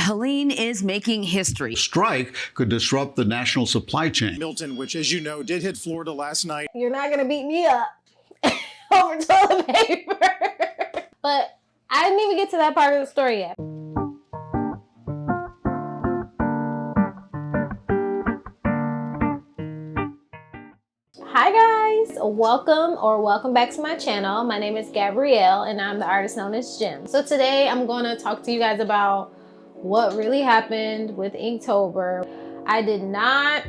Helene is making history. Strike could disrupt the national supply chain. Milton, which, as you know, did hit Florida last night. You're not going to beat me up over toilet paper. But I didn't even get to that part of the story yet. Hi guys, welcome back to my channel. My name is Gabrielle and I'm the artist known as Jim. So today I'm going to talk to you guys about what really happened with Inktober. I did not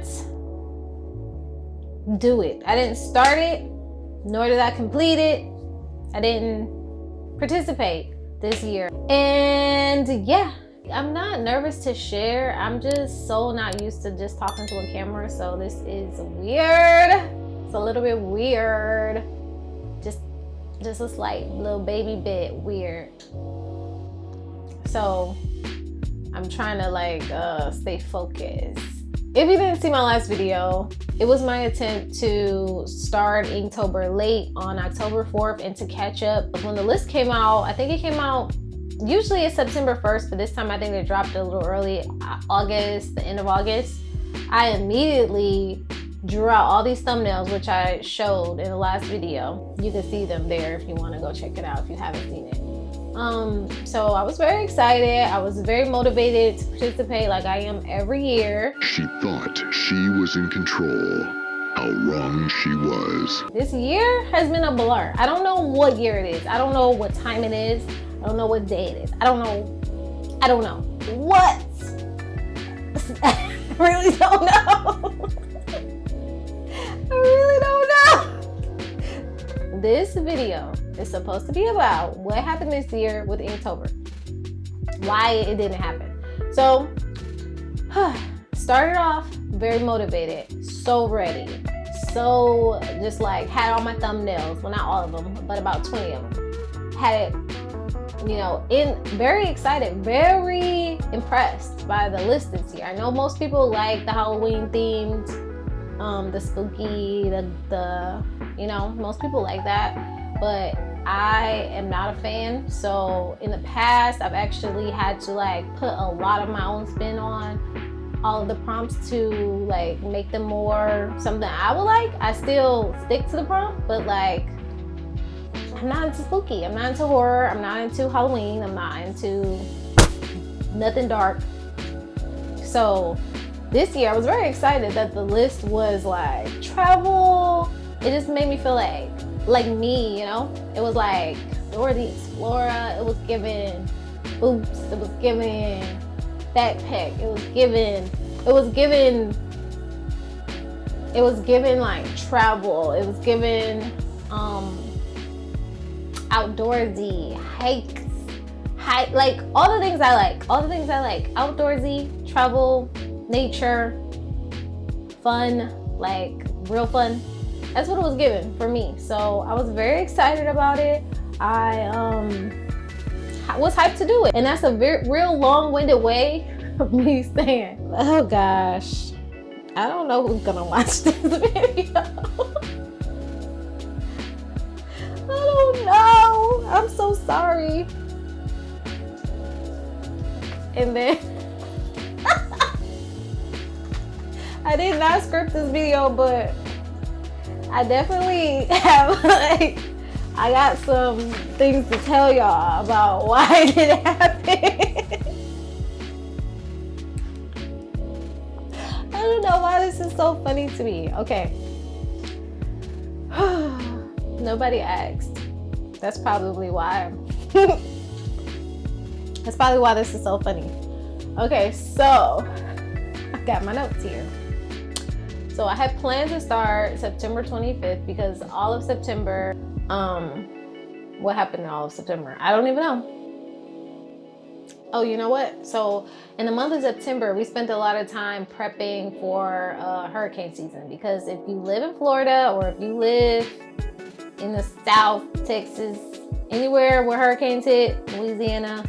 do it. I didn't start it, nor did I complete it. I didn't participate this year. And yeah, I'm not nervous to share. I'm just so not used to just talking to a camera. So this is weird. It's a little bit weird. Just a slight little baby bit weird. So I'm trying to stay focused. If you didn't see my last video, it was my attempt to start Inktober late on October 4th and to catch up. When the list came out, I think it came out, usually it's September 1st, but this time I think they dropped it a little early, August, the end of August. I immediately drew out all these thumbnails, which I showed in the last video. You can see them there if you want to go check it out if you haven't seen it. So I was very excited. I was very motivated to participate like I am every year. She thought she was in control. How wrong she was. This year has been a blur. I don't know what year it is. I don't know what time it is. I don't know what day it is. I don't know what. I really don't know. I really don't know. This video is supposed to be about what happened this year with Inktober. Why it didn't happen. So, started off very motivated, so ready, so just had all my thumbnails, well not all of them, but about 20 of them. Had it, very excited, very impressed by the list this year. I know most people like the Halloween themed, the spooky, the most people like that, but I am not a fan. So in the past, I've actually had to put a lot of my own spin on all of the prompts to make them more something I would like. I still stick to the prompt, but I'm not into spooky, I'm not into horror, I'm not into Halloween, I'm not into nothing dark. So this year I was very excited that the list was travel. It just made me feel like me, It was Dora the Explorer. It was given boots. It was given backpack. It was given travel. It was given outdoorsy, hikes, all the things I like. Outdoorsy, travel, nature, fun, real fun. That's what it was given for me. So I was very excited about it. I was hyped to do it. And that's a real long-winded way of me saying, oh gosh, I don't know who's gonna watch this video. I don't know. I'm so sorry. And then I did not script this video, but I definitely have I got some things to tell y'all about why it didn't happen. I don't know why this is so funny to me. Okay. Nobody asked. That's probably why. That's probably why this is so funny. Okay, so I got my notes here. So I had planned to start September 25th because all of September, what happened in all of September? I don't even know. Oh, you know what? So in the month of September, we spent a lot of time prepping for hurricane season because if you live in Florida or if you live in the South, Texas, anywhere where hurricanes hit, Louisiana,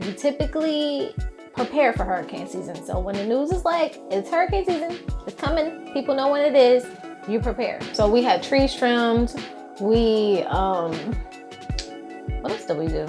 you typically prepare for hurricane season. So when the news is it's hurricane season, it's coming, people know when it is, you prepare. So we had trees trimmed. We, what else did we do?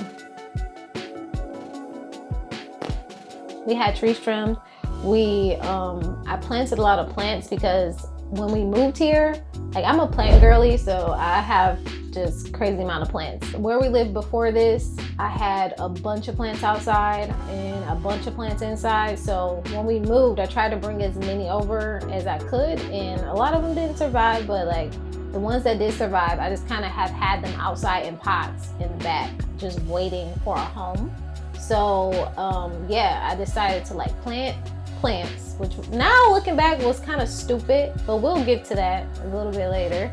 We had trees trimmed. I planted a lot of plants because when we moved here, like I'm a plant girly, so I have just crazy amount of plants. Where we lived before this, I had a bunch of plants outside and a bunch of plants inside. So when we moved, I tried to bring as many over as I could, and a lot of them didn't survive, but like the ones that did survive, I just kind of have had them outside in pots in the back, just waiting for a home. So yeah, I decided to like plant plants, which now looking back was kind of stupid, but we'll get to that a little bit later.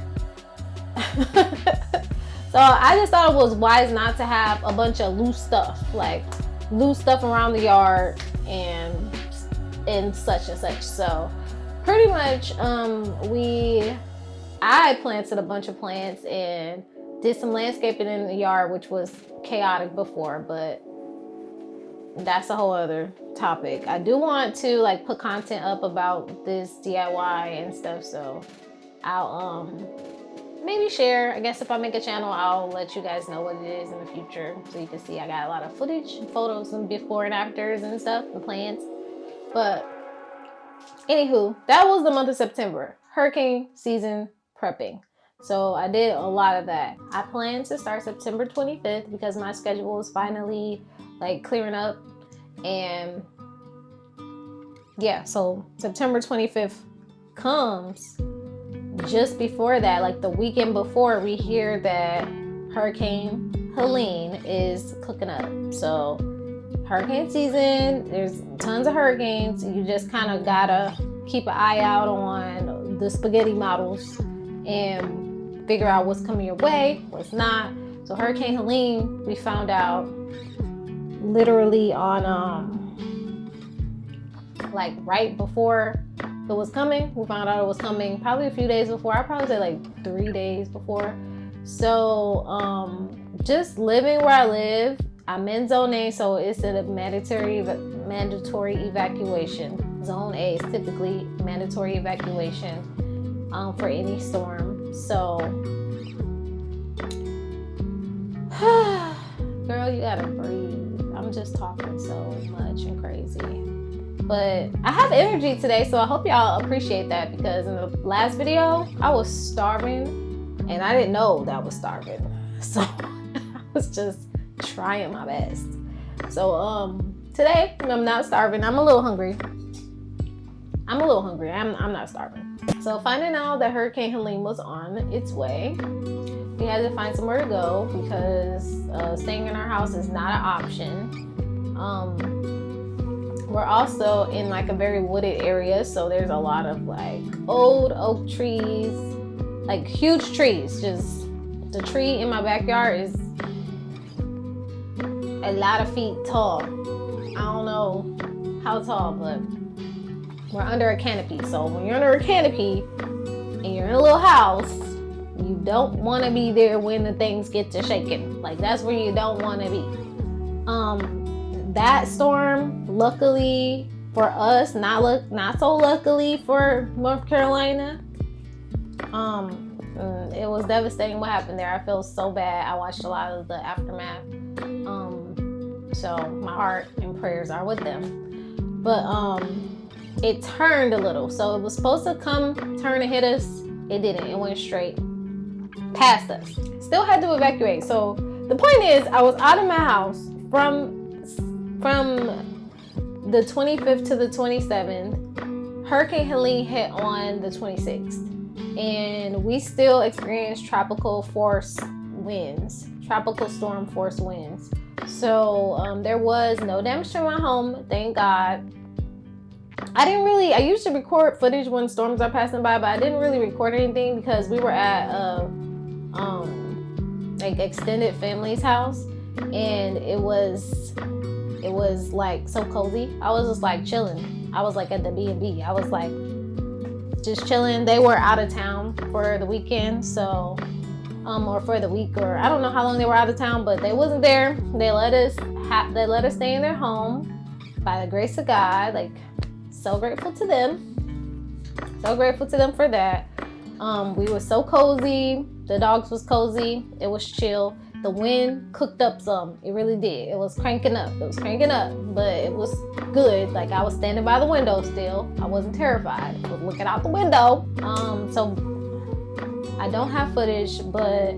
So I just thought it was wise not to have a bunch of loose stuff around the yard and such and such. So pretty much I planted a bunch of plants and did some landscaping in the yard, which was chaotic before, but that's a whole other topic. I do want to like put content up about this DIY and stuff, so I'll maybe share. I guess if I make a channel, I'll let you guys know what it is in the future, so you can see I got a lot of footage and photos and before and afters and stuff, the plants. But anywho, that was the month of September, hurricane season prepping. So I did a lot of that. I plan to start September 25th because my schedule is finally like clearing up, and yeah, so September 25th comes just before that, like the weekend before we hear that Hurricane Helene is cooking up. So hurricane season, there's tons of hurricanes. You just kind of gotta keep an eye out on the spaghetti models and figure out what's coming your way, what's not. So Hurricane Helene, we found out literally on like right before it was coming. We found out it was coming probably a few days before. I probably say like 3 days before. So just living where I live, I'm in zone A, so it's a mandatory evacuation. Zone A is typically mandatory evacuation for any storm. So girl, you gotta breathe. I'm just talking so much and crazy. But I have energy today, so I hope y'all appreciate that, because in the last video, I was starving and I didn't know that I was starving. So I was just trying my best. So today, I'm not starving. I'm a little hungry. I'm not starving. So finding out that Hurricane Helene was on its way, we had to find somewhere to go because staying in our house is not an option. We're also in like a very wooded area, so there's a lot of like old oak trees, like huge trees. Just the tree in my backyard is a lot of feet tall. I don't know how tall, but we're under a canopy. So when you're under a canopy and you're in a little house, you don't want to be there when the things get to shaking. Like that's where you don't want to be. That storm, luckily for us, not so luckily for North Carolina, it was devastating what happened there. I feel so bad. I watched a lot of the aftermath. So my heart and prayers are with them. But it turned a little. So it was supposed to turn and hit us. It didn't. It went straight past us. Still had to evacuate. So the point is, I was out of my house from the 25th to the 27th. Hurricane Helene hit on the 26th, and we still experienced tropical storm force winds. So there was no damage to my home, thank God. I used to record footage when storms are passing by, but I didn't really record anything because we were at like extended family's house, and it was like so cozy. I was just like chilling. I was like at the B&B. I was like just chilling. They were out of town for the weekend, so or for the week, or I don't know how long they were out of town, but they wasn't there. They let us stay in their home by the grace of God. Like, so grateful to them. So grateful to them for that. We were so cozy. The dogs was cozy. It was chill. The wind cooked up some. It really did. It was cranking up. It was cranking up, but it was good. Like, I was standing by the window still. I wasn't terrified. I was looking out the window. So I don't have footage, but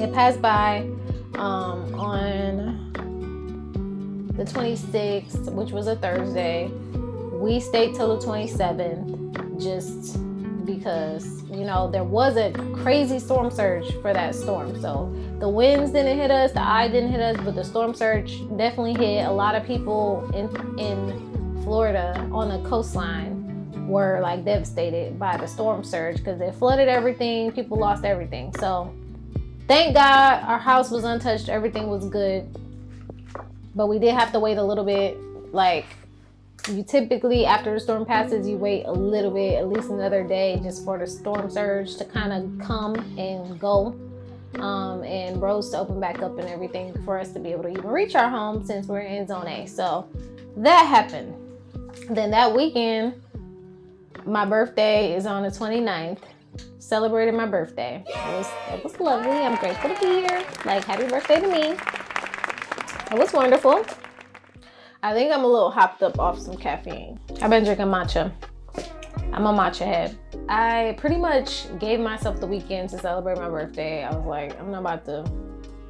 it passed by on the 26th, which was a Thursday. We stayed till the 27th just because, you know, there was a crazy storm surge for that storm. So the winds didn't hit us, the eye didn't hit us, but the storm surge definitely hit. A lot of people in Florida on the coastline were like devastated by the storm surge because it flooded everything. People lost everything. So thank God our house was untouched. Everything was good. But we did have to wait a little bit. Like, you typically, after the storm passes, you wait a little bit, at least another day, just for the storm surge to kind of come and go, and roads to open back up and everything for us to be able to even reach our home since we're in Zone A. So that happened. Then that weekend, my birthday is on the 29th. Celebrated my birthday. It was lovely. I'm grateful to be here. Like, happy birthday to me. It was wonderful. I think I'm a little hopped up off some caffeine. I've been drinking matcha. I'm a matcha head. I pretty much gave myself the weekend to celebrate my birthday. I was like, I'm not about to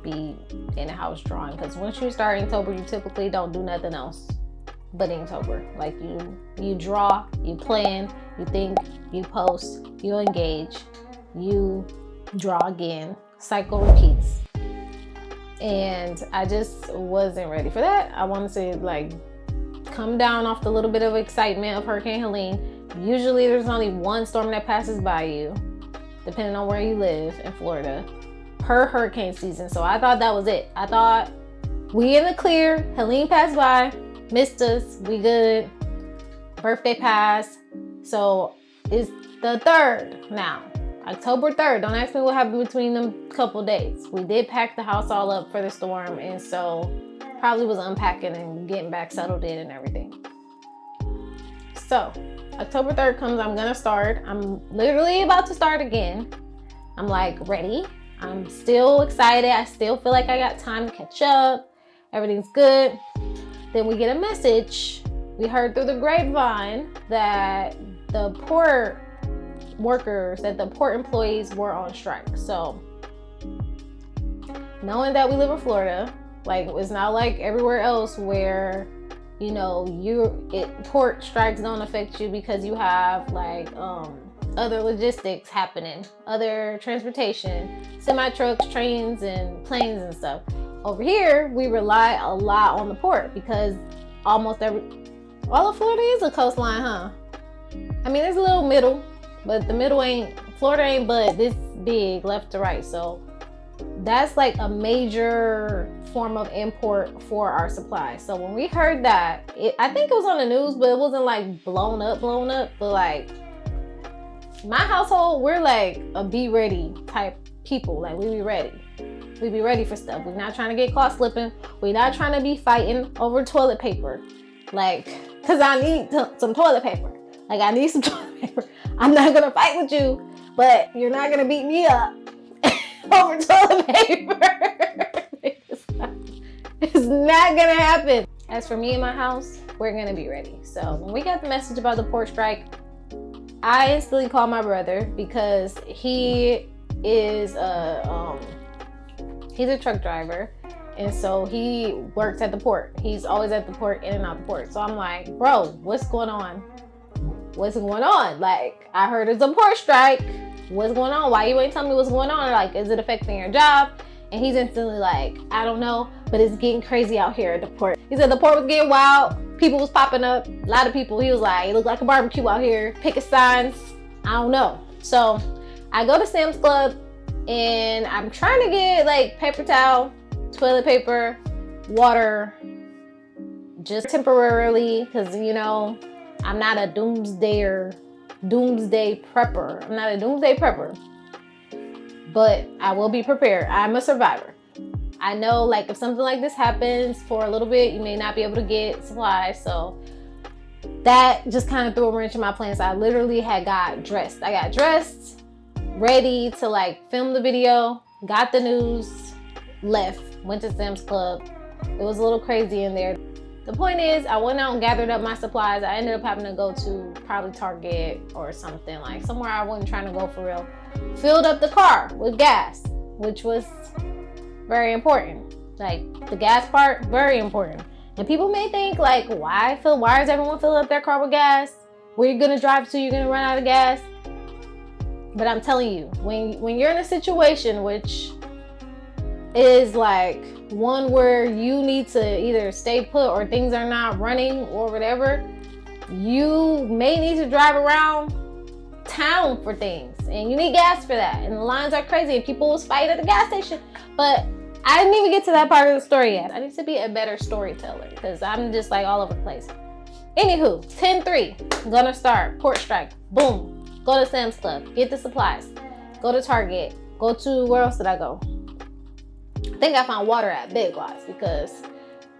be in the house drawing, because once you start Inktober, you typically don't do nothing else but Inktober. Like, you draw, you plan, you think, you post, you engage, you draw again, cycle repeats. And I just wasn't ready for that. I wanted to like come down off the little bit of excitement of Hurricane Helene. Usually there's only one storm that passes by you, depending on where you live in Florida, per hurricane season. So I thought that was it. I thought we in the clear. Helene passed by, missed us, we good. Birthday passed. So it's the 3rd now. October 3rd. Don't ask me what happened between them couple days. We did pack the house all up for the storm, and so probably was unpacking and getting back settled in and everything. So October 3rd comes, I'm gonna start. I'm literally about to start again. I'm like ready. I'm still excited. I still feel like I got time to catch up. Everything's good. Then we get a message. We heard through the grapevine that the port workers, that the port employees were on strike. So knowing that we live in Florida, like, it's not like everywhere else where, you know, port strikes don't affect you because you have like other logistics happening, other transportation, semi-trucks, trains, and planes and stuff. Over here, we rely a lot on the port because all of Florida is a coastline, huh? I mean, there's a little middle, but the middle Florida ain't but this big left to right. So that's like a major form of import for our supplies. So when we heard that, I think it was on the news, but it wasn't like blown up, but like my household, we're like a be ready type people. Like, we be ready. We be ready for stuff. We're not trying to get caught slipping. We're not trying to be fighting over toilet paper. Like, cause I need some toilet paper. Like, I need some toilet paper. I'm not gonna fight with you, but you're not gonna beat me up over toilet paper. It's not gonna happen. As for me and my house, we're gonna be ready. So when we got the message about the port strike, I instantly called my brother because he is he's a truck driver, and so he works at the port. He's always at the port, in and out the port. So I'm like, bro, what's going on? What's going on? Like, I heard it's a port strike. What's going on? Why you ain't telling me what's going on? Like, is it affecting your job? And he's instantly like, I don't know, but it's getting crazy out here at the port. He said the port was getting wild. People was popping up. A lot of people. He was like, it looked like a barbecue out here. Picket signs. I don't know. So I go to Sam's Club and I'm trying to get like paper towel, toilet paper, water, just temporarily, because, you know, I'm not a doomsday prepper. I'm not a doomsday prepper, but I will be prepared. I'm a survivor. I know, like, if something like this happens for a little bit, you may not be able to get supplies. So that just kind of threw a wrench in my plans. I literally had got dressed. I got dressed, ready to like film the video, got the news, left, went to Sam's Club. It was a little crazy in there. The point is, I went out and gathered up my supplies. I ended up having to go to probably Target or something, like somewhere I wasn't trying to go for real. Filled up the car with gas, which was very important. Like the gas part, very important. And people may think like, why is everyone filling up their car with gas? Where you're gonna drive to, you're gonna run out of gas. But I'm telling you, when you're in a situation which is like one where you need to either stay put or things are not running or whatever, you may need to drive around town for things and you need gas for that, and the lines are crazy and people was fighting at the gas station. But I didn't even get to that part of the story yet. I need to be a better storyteller because I'm just like all over the place. Anywho, 10-3, gonna start port strike, boom, go to Sam's Club, get the supplies, go to Target, go to, where else did I go? I think I found water at Big Lots, because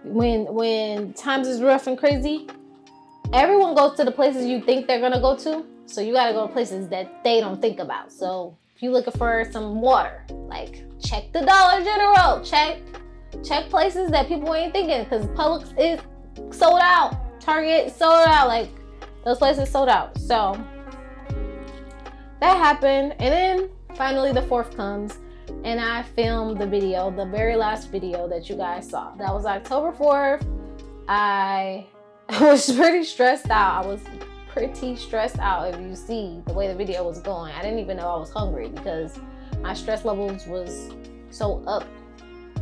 when times is rough and crazy, everyone goes to the places you think they're gonna go to. So you gotta go to places that they don't think about. So if you're looking for some water, like check the Dollar General, check places that people ain't thinking, because Publix is sold out, Target sold out, like those places sold out. So that happened, and then finally the 4th comes. And I filmed the video, the very last video that you guys saw. That was October 4th. I was pretty stressed out. I was pretty stressed out. If you see the way the video was going, I didn't even know I was hungry because my stress levels was so up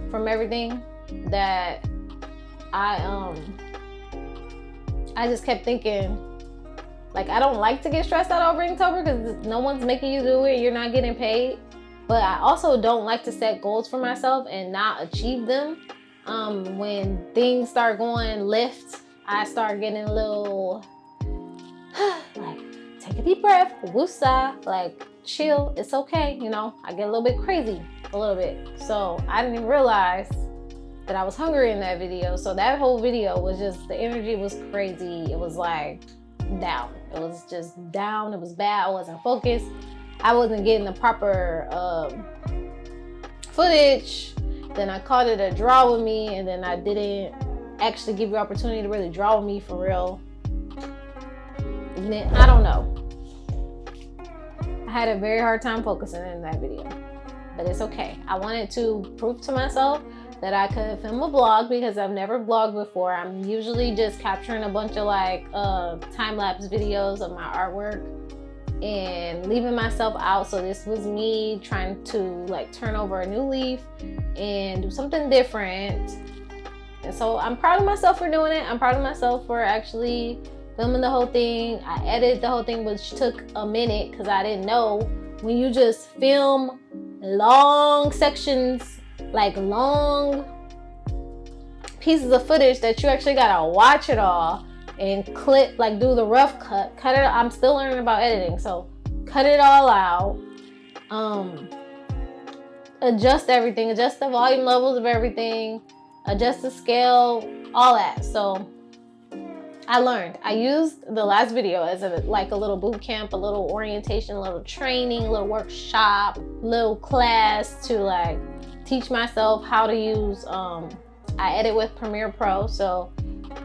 from everything that I just kept thinking, like, I don't like to get stressed out over Inktober because no one's making you do it. You're not getting paid. But I also don't like to set goals for myself and not achieve them. When things start going left, I start getting a little, like, take a deep breath, woosah, like, chill, it's okay, you know? I get a little bit crazy, a little bit. So I didn't even realize that I was hungry in that video. So that whole video was just, the energy was crazy. It was like down. It was just down, it was bad, I wasn't focused. I wasn't getting the proper footage. Then I called it a draw with me, and then I didn't actually give you opportunity to really draw with me for real. And then, I don't know. I had a very hard time focusing in that video, but it's okay. I wanted to prove to myself that I could film a vlog, because I've never vlogged before. I'm usually just capturing a bunch of like time-lapse videos of my artwork and leaving myself out. So this was me trying to like turn over a new leaf and do something different. And so I'm proud of myself for doing it. I'm proud of myself for actually filming the whole thing. I edited the whole thing, which took a minute because I didn't know when you just film long sections, like long pieces of footage, that you actually gotta watch it all and clip, like do the rough cut it. I'm still learning about editing, so cut it all out, adjust everything, adjust the volume levels of everything, adjust the scale, all that. So I learned. I used the last video as a little boot camp, a little orientation, a little training, a little workshop, little class to like teach myself how to use, I edit with Premiere Pro, so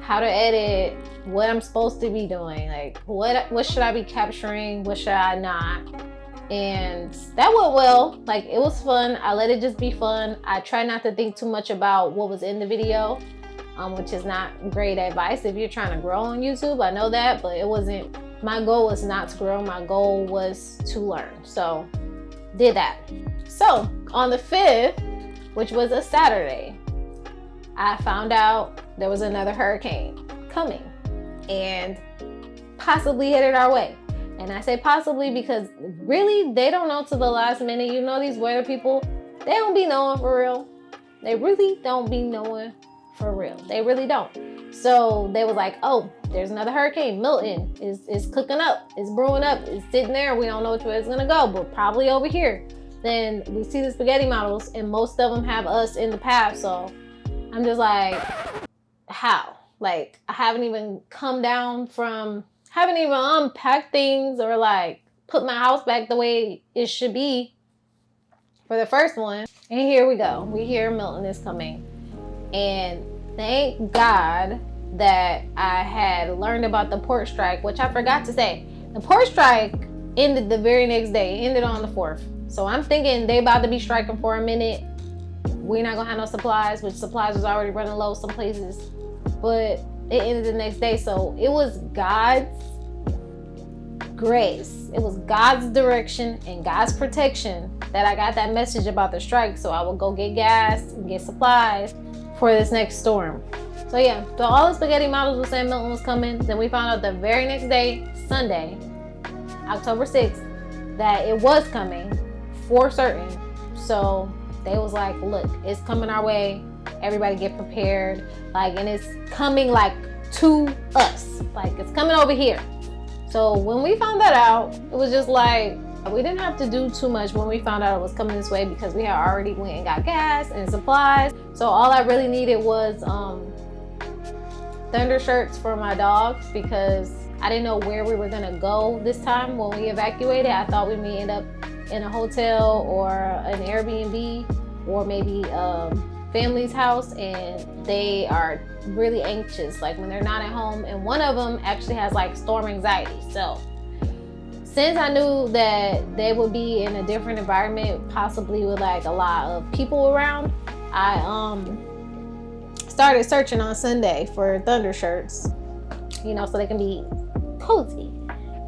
how to edit, what I'm supposed to be doing, like what should I be capturing, what should I not. And that went well. Like, it was fun. I let it just be fun. I try not to think too much about what was in the video, which is not great advice if you're trying to grow on YouTube. I know that, but it wasn't, my goal was not to grow. My goal was to learn. So did that. So on the 5th, which was a Saturday, I found out there was another hurricane coming and possibly headed our way. And I say possibly because really they don't know to the last minute. You know, these weather people, they don't be knowing for real. They really don't be knowing for real. They really don't. So they was like, oh, there's another hurricane. Milton is cooking up. It's brewing up. It's sitting there. We don't know which way it's gonna go, but probably over here. Then we see the spaghetti models and most of them have us in the path. So I'm just like, how? Like, I haven't even come down from, haven't even unpacked things or like put my house back the way it should be for the first one. And here we go. We hear Milton is coming. And thank God that I had learned about the port strike, which I forgot to say. The port strike ended the very next day. It ended on the 4th. So I'm thinking they about to be striking for a minute. We're not gonna have no supplies, which supplies was already running low some places. But it ended the next day. So it was God's grace. It was God's direction and God's protection that I got that message about the strike. So I would go get gas and get supplies for this next storm. So yeah, so all the spaghetti models were saying Milton was coming. Then we found out the very next day, Sunday, October 6th, that it was coming for certain. So they was like, look, it's coming our way. Everybody get prepared. Like, and it's coming like to us. Like, it's coming over here. So when we found that out, it was just like, we didn't have to do too much when we found out it was coming this way because we had already went and got gas and supplies. So all I really needed was thunder shirts for my dogs because I didn't know where we were gonna go this time when we evacuated. I thought we may end up in a hotel or an Airbnb or maybe family's house, and they are really anxious like when they're not at home, and one of them actually has like storm anxiety. So since I knew that they would be in a different environment, possibly with like a lot of people around, I started searching on Sunday for thunder shirts, you know, so they can be cozy.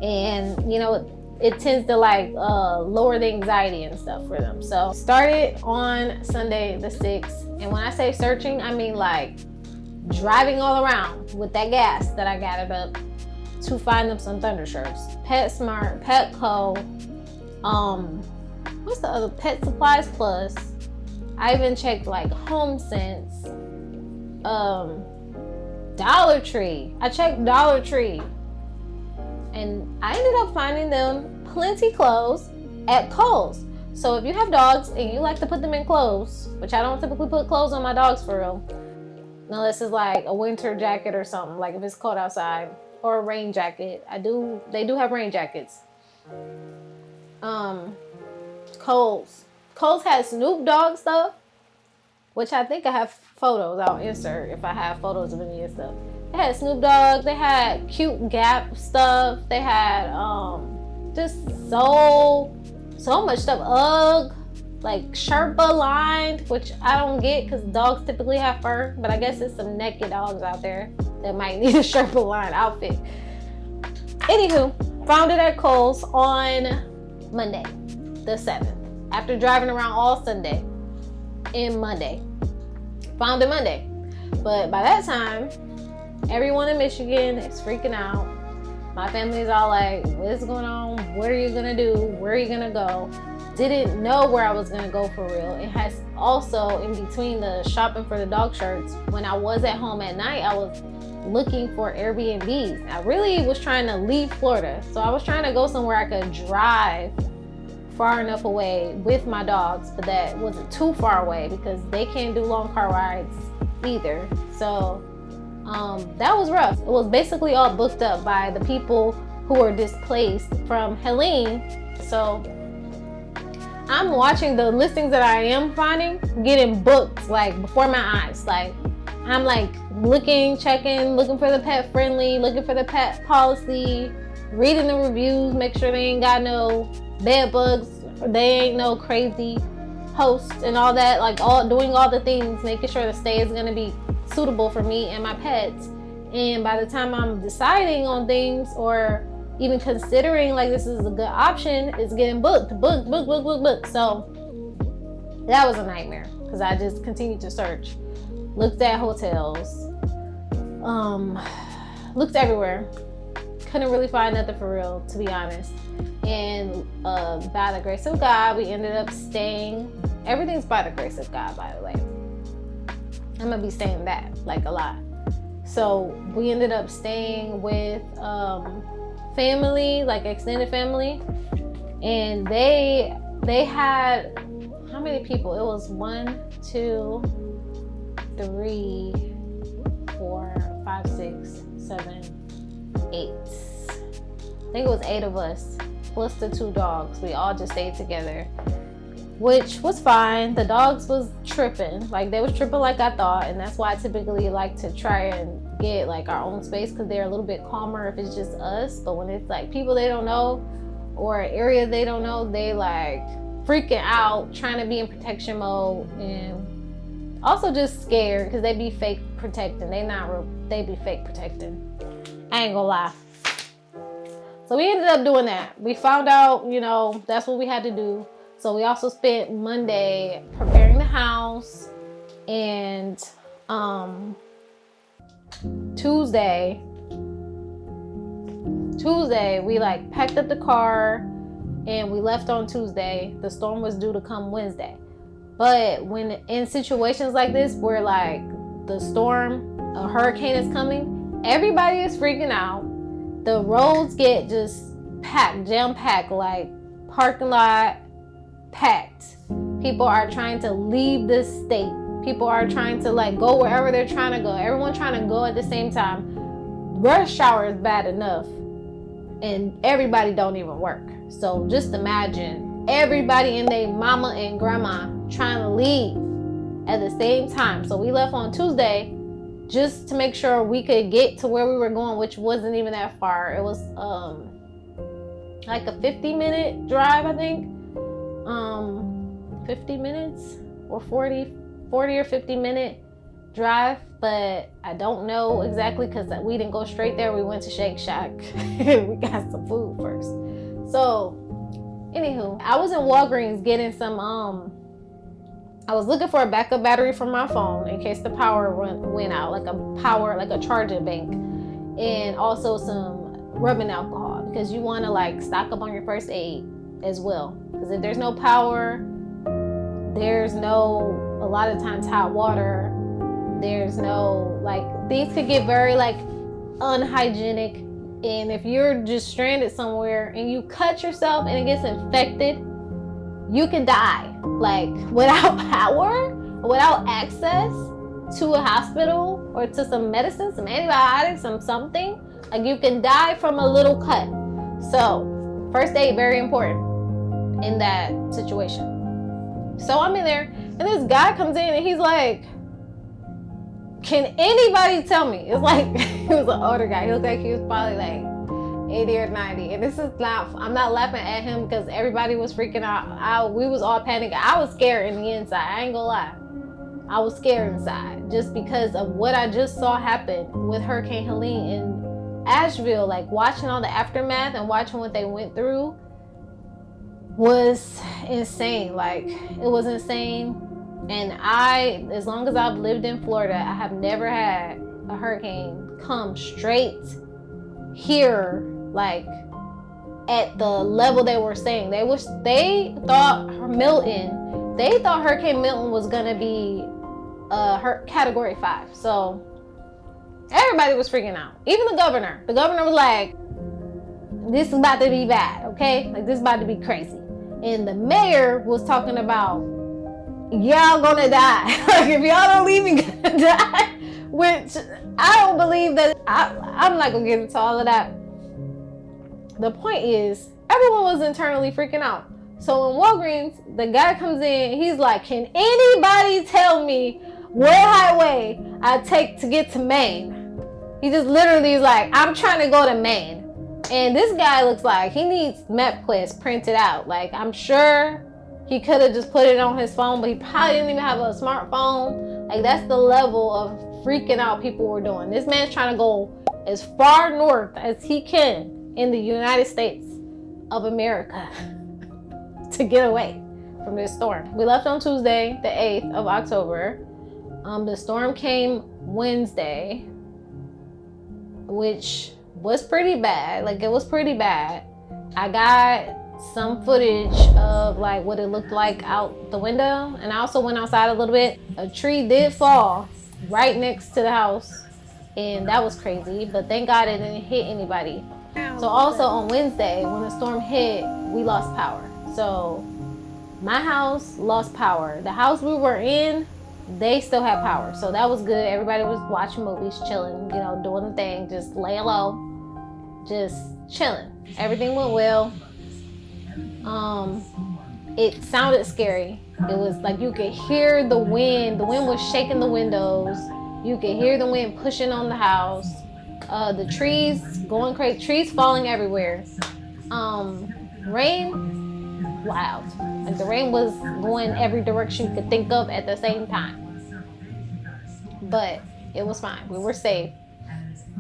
And you know, it tends to like lower the anxiety and stuff for them. So started on Sunday the 6th. And when I say searching, I mean like driving all around with that gas that I gathered up to find them some thunder shirts. PetSmart, Petco, what's the other? Pet Supplies Plus. I even checked like HomeSense, Dollar Tree. I checked Dollar Tree. And I ended up finding them plenty clothes at Kohl's. So if you have dogs and you like to put them in clothes, which I don't typically put clothes on my dogs for real, unless it's like a winter jacket or something, like if it's cold outside, or a rain jacket. They do have rain jackets. Kohl's has Snoop Dogg stuff, which I think I have photos. I'll insert if I have photos of any of the stuff. They had Snoop Dogg, they had cute Gap stuff, they had just so much stuff. UGG, like Sherpa lined, which I don't get because dogs typically have fur, but I guess there's some naked dogs out there that might need a Sherpa lined outfit. Anywho, found it at Kohl's on Monday, the 7th, after driving around all Sunday and Monday. Found it Monday. But by that time, everyone in Michigan is freaking out. My family is all like, what's going on? What are you gonna do? Where are you gonna go? Didn't know where I was gonna go for real. It has also, in between the shopping for the dog shirts, when I was at home at night, I was looking for Airbnbs. I really was trying to leave Florida. So I was trying to go somewhere I could drive far enough away with my dogs, but that wasn't too far away because they can't do long car rides either. So that was rough. It was basically all booked up by the people who were displaced from Helene. So I'm watching the listings that I am finding getting booked like before my eyes. Like I'm like looking, checking, looking for the pet friendly, looking for the pet policy, reading the reviews, make sure they ain't got no bed bugs, or they ain't no crazy host and all that, like doing all the things, making sure the stay is gonna be suitable for me and my pets. And by the time I'm deciding on things or even considering like this is a good option, it's getting booked. So that was a nightmare because I just continued to search, looked at hotels, looked everywhere, couldn't really find nothing for real, to be honest. And by the grace of God, we ended up staying. Everything's by the grace of God, by the way. I'm gonna be saying that like a lot. So we ended up staying with family, like extended family, and they had how many people? It was 1, 2, 3, 4, 5, 6, 7, 8. I think it was 8 of us. plus the 2 dogs. We all just stayed together, which was fine. The dogs was tripping. Like, they was tripping like I thought, and that's why I typically like to try and get like our own space, because they're a little bit calmer if it's just us. But when it's like people they don't know or an area they don't know, they like freaking out, trying to be in protection mode, and also just scared because they be fake protecting. They be fake protecting. I ain't gonna lie. So we ended up doing that. We found out, you know, that's what we had to do. So we also spent Monday preparing the house, and Tuesday we like packed up the car and we left on Tuesday. The storm was due to come Wednesday. But when in situations like this where like the storm, a hurricane is coming, everybody is freaking out. The roads get just packed, jam-packed, like parking lot packed. People are trying to leave the state. People are trying to like go wherever they're trying to go. Everyone trying to go at the same time. Rush hour is bad enough, and everybody don't even work. So just imagine everybody and their mama and grandma trying to leave at the same time. So we left on Tuesday just to make sure we could get to where we were going, which wasn't even that far. It was like a 50-minute drive, I think. 50 minutes or 40 or 50-minute drive, but I don't know exactly because we didn't go straight there. We went to Shake Shack. We got some food first. So anywho, I was in Walgreens getting some I was looking for a backup battery for my phone in case the power went out, like a charging bank, and also some rubbing alcohol, because you want to like stock up on your first aid as well, because if there's no power, there's no, a lot of times, hot water, there's no, like, things could get very like unhygienic, and if you're just stranded somewhere and you cut yourself and it gets infected, you can die. Like, without power, without access to a hospital or to some medicine, some antibiotics, something, like, you can die from a little cut. So first aid, very important in that situation. So I'm in there, and this guy comes in and he's like, can anybody tell me? It's like, he was an older guy. He looked like he was probably like 80 or 90. And this is not, I'm not laughing at him because everybody was freaking out. We was all panicking. I was scared in the inside. I ain't gonna lie. I was scared inside just because of what I just saw happen with Hurricane Helene in Asheville. Like, watching all the aftermath and watching what they went through was insane. Like, it was insane. And as long as I've lived in Florida, I have never had a hurricane come straight here, like at the level they were saying. They thought Hurricane Milton was gonna be Category 5. So everybody was freaking out. Even the governor. The governor was like, this is about to be bad, okay? Like, this is about to be crazy. And the mayor was talking about, y'all gonna die. Like, if y'all don't leave, me gonna die. Which I don't believe that. I'm not gonna get into all of that. The point is, everyone was internally freaking out. So in Walgreens, the guy comes in, he's like, can anybody tell me what highway I take to get to Maine? He just literally is like, I'm trying to go to Maine. And this guy looks like he needs MapQuest printed out. Like, I'm sure he could have just put it on his phone, but he probably didn't even have a smartphone. Like, that's the level of freaking out people were doing. This man's trying to go as far north as he can in the United States of America to get away from this storm. We left on Tuesday, the 8th of October. The storm came Wednesday, which was pretty bad. Like, it was pretty bad. I got some footage of like what it looked like out the window, and I also went outside a little bit. A tree did fall right next to the house, and that was crazy, but thank God it didn't hit anybody. So also on Wednesday, when the storm hit, we lost power. So my house lost power. The house we were in, they still had power, so that was good. Everybody was watching movies, chilling, you know, doing the thing, just laying low, just chilling. Everything went well. It sounded scary. It was like you could hear the wind. The wind was shaking the windows. You could hear the wind pushing on the house. The trees going crazy. Trees falling everywhere. Rain, loud. Like the rain was going every direction you could think of at the same time. But it was fine. We were safe.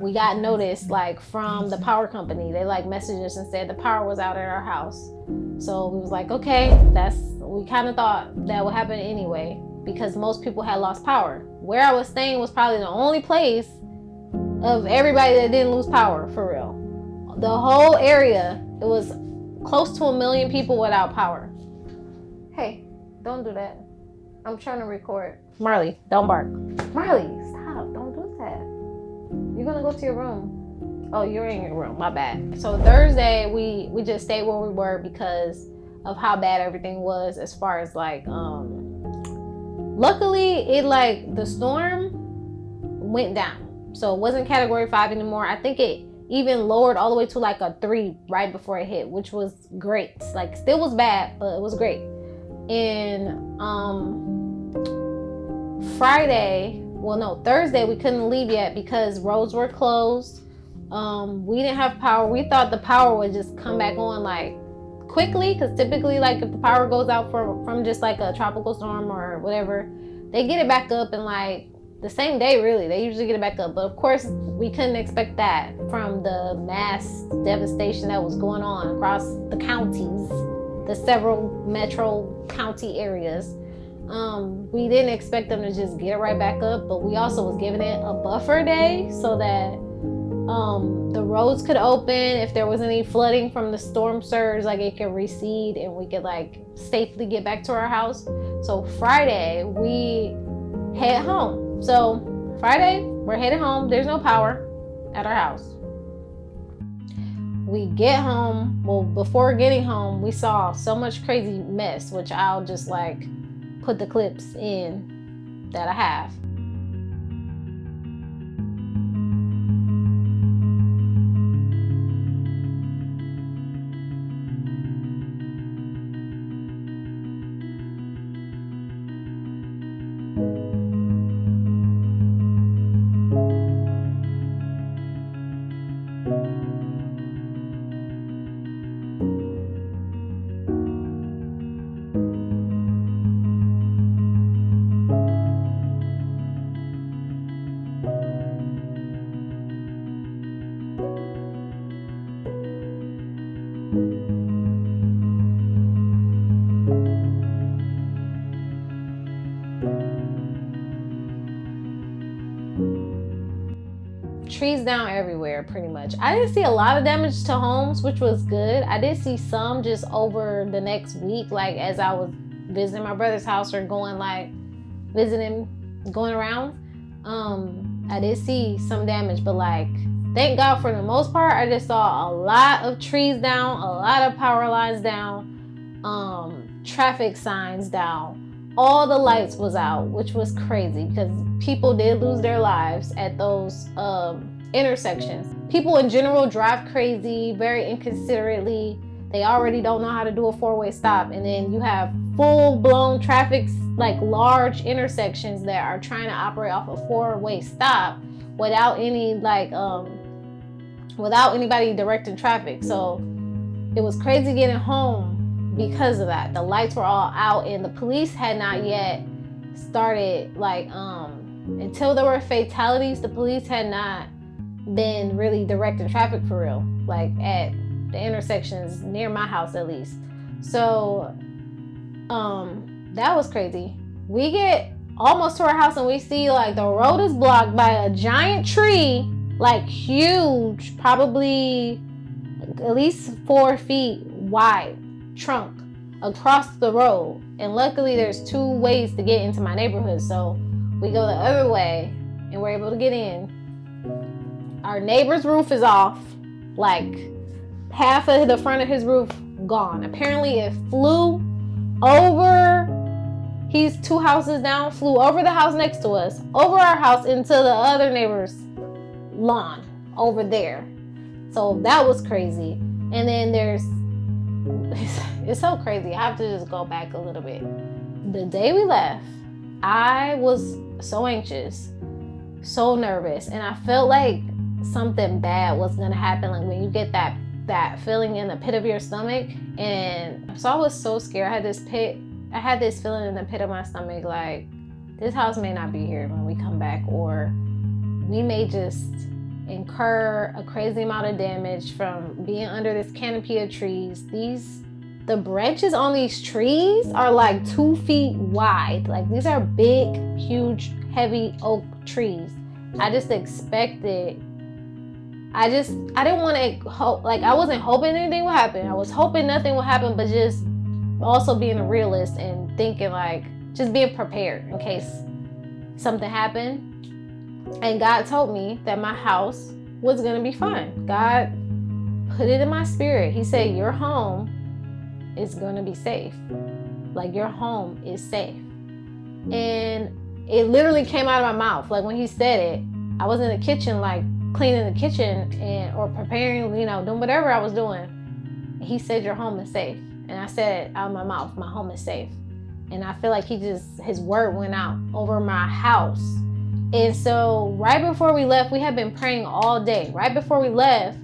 We got notice like from the power company. They like messaged us and said the power was out at our house. So we was like, okay, we kind of thought that would happen anyway because most people had lost power. Where I was staying was probably the only place of everybody that didn't lose power, for real. The whole area, it was close to 1 million people without power. Hey, don't do that. I'm trying to record. Marley, don't bark. Marley, stop, don't do that. You're gonna go to your room. Oh, you're in your room, my bad. So Thursday, we just stayed where we were because of how bad everything was as far as like, luckily it like, the storm went down. So it wasn't category 5 anymore. I think it even lowered all the way to like a 3 right before it hit, which was great. Like still was bad, but it was great. And Thursday we couldn't leave yet because roads were closed. We didn't have power. We thought the power would just come back on like quickly, because typically like if the power goes out from just like a tropical storm or whatever, they get it back up in like the same day, really. They usually get it back up. But of course we couldn't expect that from the mass devastation that was going on across the counties, the several metro county areas. We didn't expect them to just get it right back up, but we also was giving it a buffer day so that the roads could open. If there was any flooding from the storm surge, like it could recede and we could like safely get back to our house. So Friday we head home. So Friday we're headed home. There's no power at our house. We get home. Well, before getting home, we saw so much crazy mess, which I'll just like put the clips in that I have. Trees down everywhere, pretty much. I didn't see a lot of damage to homes, which was good. I did see some just over the next week, like as I was visiting my brother's house or going like visiting, going around. I did see some damage, but like thank God for the most part, I just saw a lot of trees down, a lot of power lines down, traffic signs down. All the lights was out, which was crazy because people did lose their lives at those intersections. People in general drive crazy, very inconsiderately. They already don't know how to do a 4-way stop, and then you have full-blown traffic, like large intersections that are trying to operate off a 4-way stop without any like without anybody directing traffic. So it was crazy getting home because of that. The lights were all out and the police had not yet started like until there were fatalities, the police had not been really directing traffic for real, like at the intersections near my house at least. So that was crazy. We get almost to our house and we see like the road is blocked by a giant tree, like huge, probably at least 4 feet wide trunk across the road. And luckily there's 2 ways to get into my neighborhood, so we go the other way and we're able to get in. Our neighbor's roof is off, like half of the front of his roof gone. Apparently it flew over, he's 2 houses down, flew over the house next to us, over our house into the other neighbor's lawn over there. So that was crazy. And then there's it's so crazy. I have to just go back a little bit. The day we left, I was so anxious, so nervous, and I felt like something bad was gonna happen. Like when you get that feeling in the pit of your stomach. And so I was so scared. I had this feeling in the pit of my stomach, like this house may not be here when we come back, or we may just incur a crazy amount of damage from being under this canopy of trees. The branches on these trees are like 2 feet wide. Like these are big, huge, heavy oak trees. I just expected, I didn't want to hope, like I wasn't hoping anything would happen. I was hoping nothing would happen, but just also being a realist and thinking like, just being prepared in case something happened. And God told me that my house was going to be fine. God put it in my spirit. He said, your home is going to be safe. Like your home is safe. And it literally came out of my mouth. Like when he said it, I was in the kitchen, like cleaning the kitchen or preparing, doing whatever I was doing. He said, your home is safe. And I said it out of my mouth, my home is safe. And I feel like his word went out over my house. And so right before we left, we had been praying all day. Right before we left,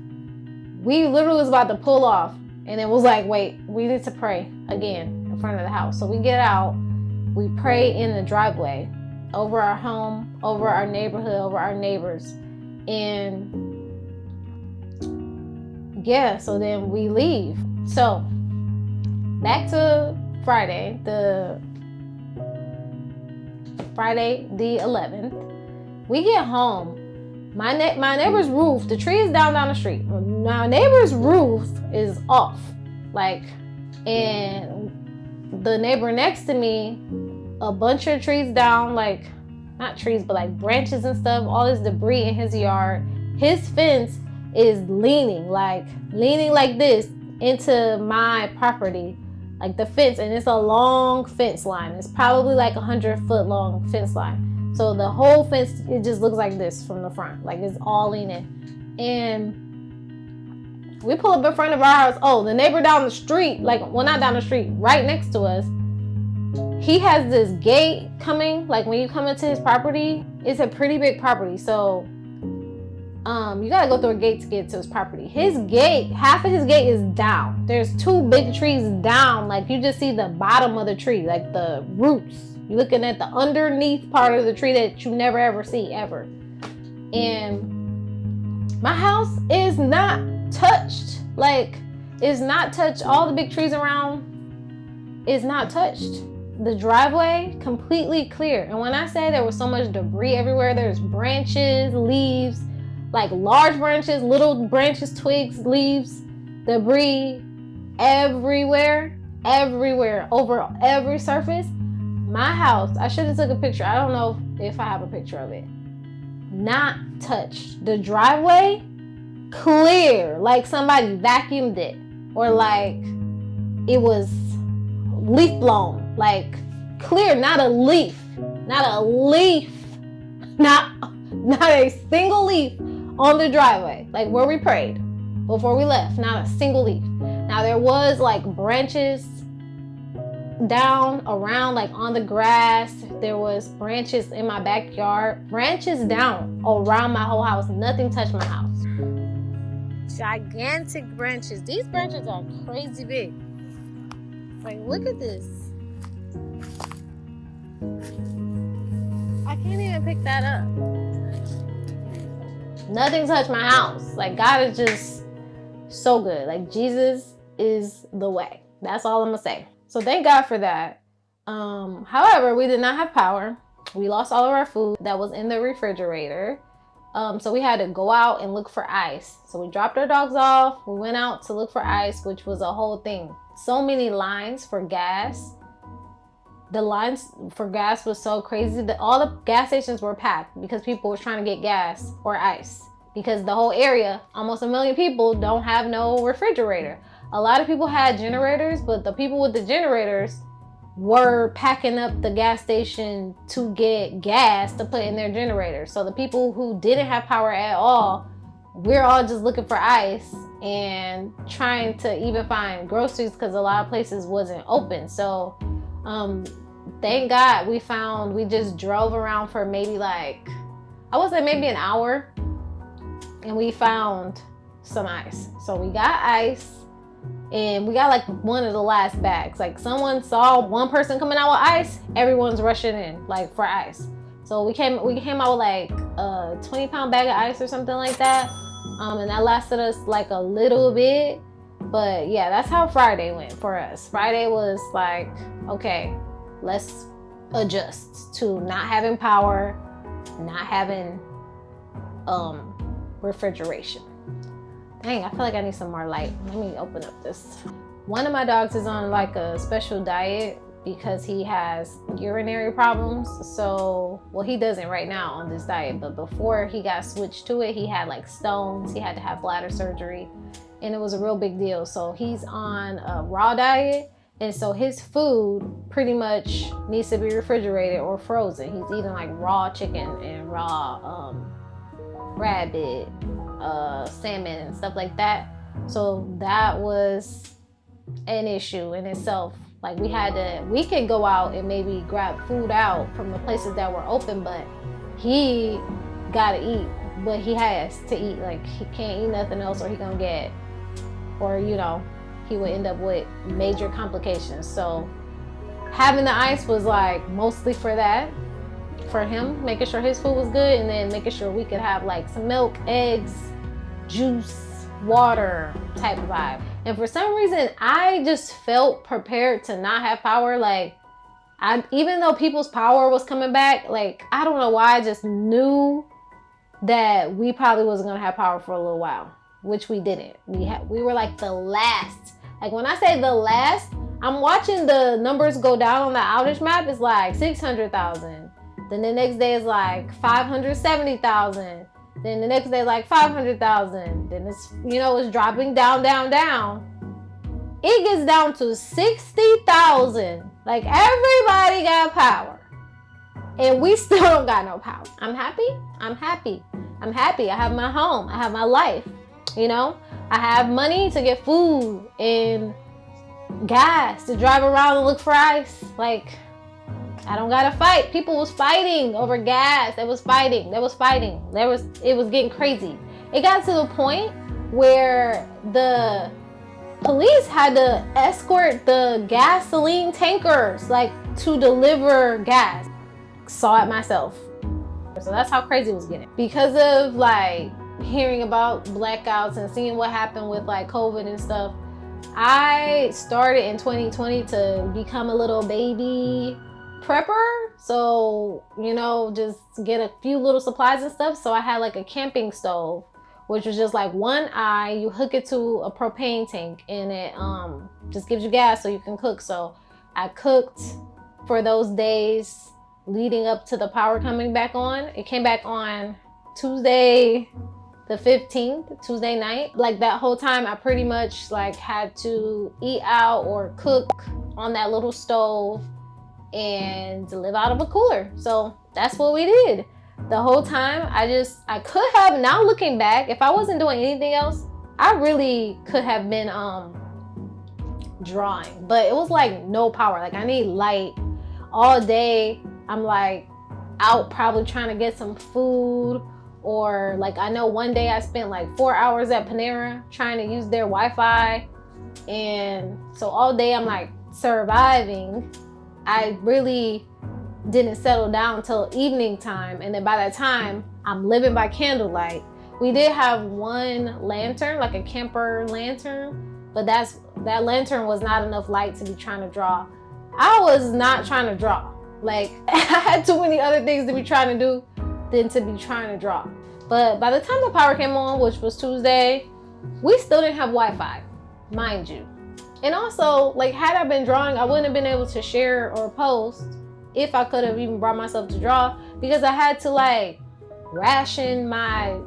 we literally was about to pull off. And it was like, wait, we need to pray again in front of the house. So we get out, we pray in the driveway over our home, over our neighborhood, over our neighbors. And yeah, so then we leave. So back to Friday the 11th. We get home. My neighbor's roof, the tree is down the street. My neighbor's roof is off. And the neighbor next to me, a bunch of trees down, like not trees, but like branches and stuff, all this debris in his yard. His fence is leaning like this into my property, like the fence, and it's a long fence line. It's probably like 100-foot long fence line. So the whole fence, it just looks like this from the front, like it's all leaning. And we pull up in front of our house. Oh, the neighbor down the street, not down the street, right next to us, he has this gate coming. Like when you come into his property, it's a pretty big property. So you gotta go through a gate to get to his property. His gate, half of his gate is down. There's 2 big trees down. Like you just see the bottom of the tree, like the roots. You're looking at the underneath part of the tree that you never ever see ever. And my house is not touched. Like it's not touched. All the big trees around is not touched. The driveway completely clear. And when I say there was so much debris everywhere, there's branches, leaves, like large branches, little branches, twigs, leaves, debris everywhere, over every surface. My house, I should have took a picture. I don't know if I have a picture of it. Not touched. The driveway, clear, like somebody vacuumed it, or like it was leaf blown, like clear, not a leaf, not a single leaf on the driveway, like where we prayed before we left, not a single leaf. Now there was like branches down around, like on the grass. There was branches in my backyard, branches down around my whole house. Nothing touched my house. Gigantic branches. These branches are crazy big. Like, look at this. I can't even pick that up. Nothing touched my house. Like, God is just so good. Like, Jesus is the way. That's all I'm gonna say. So thank God for that. However, we did not have power. We lost all of our food that was in the refrigerator. So we had to go out and look for ice. So we dropped our dogs off. We went out to look for ice, which was a whole thing. So many lines for gas. The lines for gas was so crazy that all the gas stations were packed because people were trying to get gas or ice. Because the whole area, almost 1 million people, don't have no refrigerator. A lot of people had generators, but the people with the generators were packing up the gas station to get gas to put in their generators. So the people who didn't have power at all, we're all just looking for ice and trying to even find groceries because a lot of places wasn't open. So thank God we just drove around for maybe like, I would say maybe an hour, and we found some ice. So we got ice, and we got like one of the last bags. Like someone saw one person coming out with ice, everyone's rushing in like for ice. So we came out with like a 20-pound bag of ice or something like that. And that lasted us like a little bit. But yeah, that's how Friday went for us. Friday was like, okay, let's adjust to not having power, not having refrigeration. Dang, I feel like I need some more light. Let me open up this. One of my dogs is on like a special diet because he has urinary problems. So, well, he doesn't right now on this diet, but before he got switched to it, he had like stones. He had to have bladder surgery, and it was a real big deal. So he's on a raw diet, and so his food pretty much needs to be refrigerated or frozen. He's eating like raw chicken and raw rabbit, salmon and stuff like that. So that was an issue in itself. Like we could go out and maybe grab food out from the places that were open, but he gotta eat what he has to eat. Like he can't eat nothing else, or he gonna get, or you know, he would end up with major complications. So having the ice was like mostly for that, for him, making sure his food was good, and then making sure we could have like some milk, eggs, juice, water type vibe. And for some reason, I just felt prepared to not have power. Like, even though people's power was coming back, like, I don't know why, I just knew that we probably wasn't gonna have power for a little while, which we didn't. We were like the last. Like when I say the last, I'm watching the numbers go down on the outage map. It's like 600,000. Then the next day is like 570,000. Then the next day, like 500,000. Then it's, you know, it's dropping down, down, down. It gets down to 60,000. Like everybody got power, and we still don't got no power. I'm happy. I'm happy. I'm happy. I have my home. I have my life. You know, I have money to get food and gas to drive around and look for ice. Like, I don't gotta fight. People was fighting over gas. It was fighting. It was getting crazy. It got to the point where the police had to escort the gasoline tankers like to deliver gas. Saw it myself. So that's how crazy it was getting. Because of like hearing about blackouts and seeing what happened with like COVID and stuff, I started in 2020 to become a little baby prepper. So, you know, just get a few little supplies and stuff. So I had like a camping stove, which was just like one eye. You hook it to a propane tank, and it just gives you gas so you can cook. So I cooked for those days leading up to the power coming back on. It came back on Tuesday the 15th, Tuesday night. Like that whole time I pretty much like had to eat out or cook on that little stove and live out of a cooler. So that's what we did the whole time. I could have, now looking back, if I wasn't doing anything else, I really could have been drawing, but it was like no power. Like I need light all day. I'm like out probably trying to get some food, or like I know one day I spent like 4 hours at Panera trying to use their Wi-Fi, and so all day I'm like surviving. I really didn't settle down until evening time, and then by that time I'm living by candlelight. We did have one lantern, like a camper lantern, but that lantern was not enough light to be trying to draw. I was not trying to draw. Like I had too many other things to be trying to do than to be trying to draw. But by the time the power came on, which was Tuesday, we still didn't have Wi-Fi, mind you. And also, like, had I been drawing, I wouldn't have been able to share or post if I could have even brought myself to draw, because I had to like ration my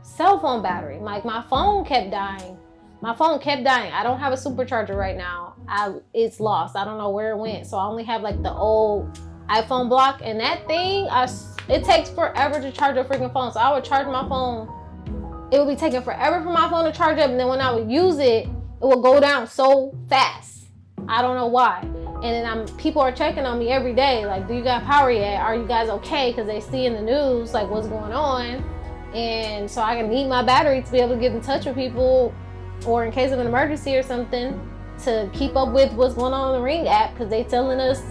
cell phone battery. Like my phone kept dying. I don't have a supercharger right now. It's lost. I don't know where it went. So I only have like the old iPhone block, and that thing, it takes forever to charge a freaking phone. So I would charge my phone it would be taking forever for my phone to charge up, and then when I would use it, it would go down so fast. I don't know why. And then people are checking on me every day, like, do you got power yet? Are you guys okay? Because they see in the news like what's going on. And so I need my battery to be able to get in touch with people, or in case of an emergency or something, to keep up with what's going on in the Ring app, because they telling us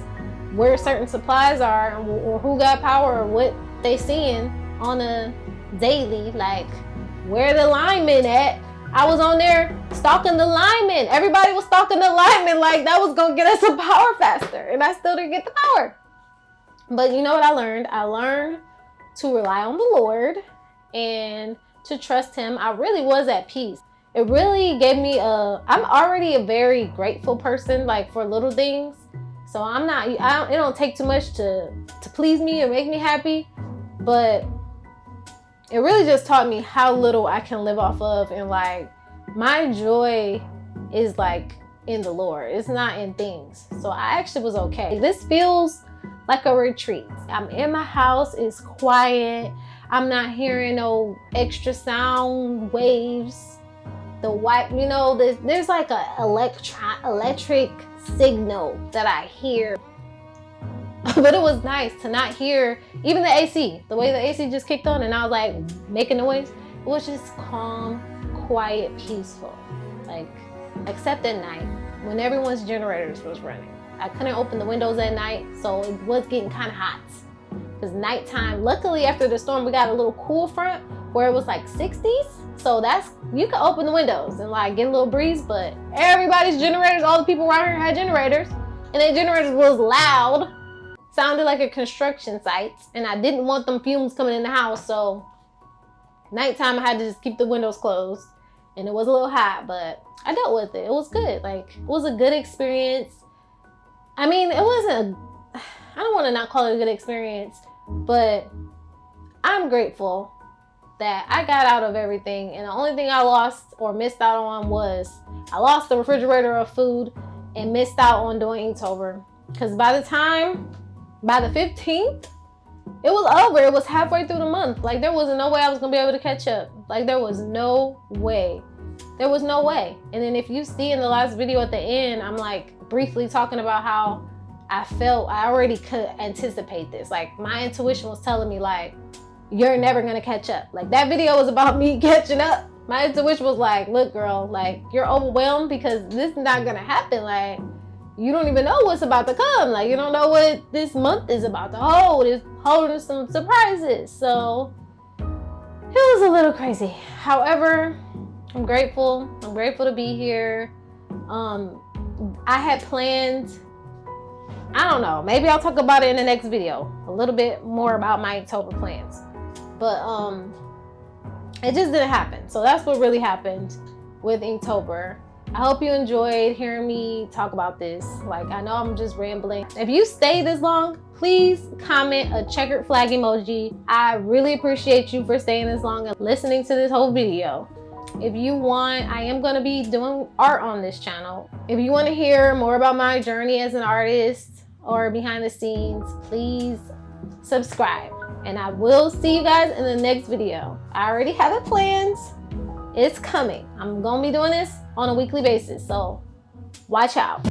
where certain supplies are, or who got power, or what they seeing on a daily, like where the linemen at. I was on there stalking the linemen. Everybody was stalking the linemen like that was gonna get us some power faster, and I still didn't get the power. But you know what I learned? I learned to rely on the Lord and to trust him. I really was at peace. It really gave me I'm already a very grateful person, like for little things. So it don't take too much to please me or make me happy, but it really just taught me how little I can live off of, and like my joy is like in the Lord. It's not in things. So I actually was okay. This feels like a retreat. I'm in my house, it's quiet. I'm not hearing no extra sound waves. The white, there's like a electric signal that I hear. But it was nice to not hear even the AC, the way the AC just kicked on and I was like making noise. It was just calm, quiet, peaceful. Like, except at night when everyone's generators was running. I couldn't open the windows at night, so it was getting kind of hot. Because nighttime, luckily after the storm, we got a little cool front where it was like 60s. So you can open the windows and like get a little breeze, but everybody's generators, all the people around here had generators, and their generators was loud. Sounded like a construction site, and I didn't want them fumes coming in the house, so nighttime I had to just keep the windows closed, and it was a little hot, but I dealt with it. It was good. Like, it was a good experience. I mean, I don't want to not call it a good experience, but I'm grateful that I got out of everything, and the only thing I lost or missed out on was I lost the refrigerator of food and missed out on doing Inktober, because by the 15th, it was over. It was halfway through the month. Like, there was no way I was gonna be able to catch up. Like, there was no way. There was no way. And then if you see in the last video at the end, I'm like briefly talking about how I felt I already could anticipate this. Like, my intuition was telling me like, you're never gonna catch up. Like, that video was about me catching up. My intuition was like, look girl, like, you're overwhelmed because this is not gonna happen. Like, you don't even know what's about to come. Like, you don't know what this month is about to hold. It's holding some surprises. So it was a little crazy. However, I'm grateful. I'm grateful to be here. I had planned, I don't know, maybe I'll talk about it in the next video, a little bit more about my Inktober plans. But it just didn't happen. So that's what really happened with Inktober. I hope you enjoyed hearing me talk about this. Like, I know I'm just rambling. If you stayed this long, please comment a checkered flag emoji. I really appreciate you for staying this long and listening to this whole video. If you want, I am going to be doing art on this channel. If you want to hear more about my journey as an artist or behind the scenes, please subscribe. And I will see you guys in the next video. I already have it planned. It's coming. I'm going to be doing this on a weekly basis, so watch out.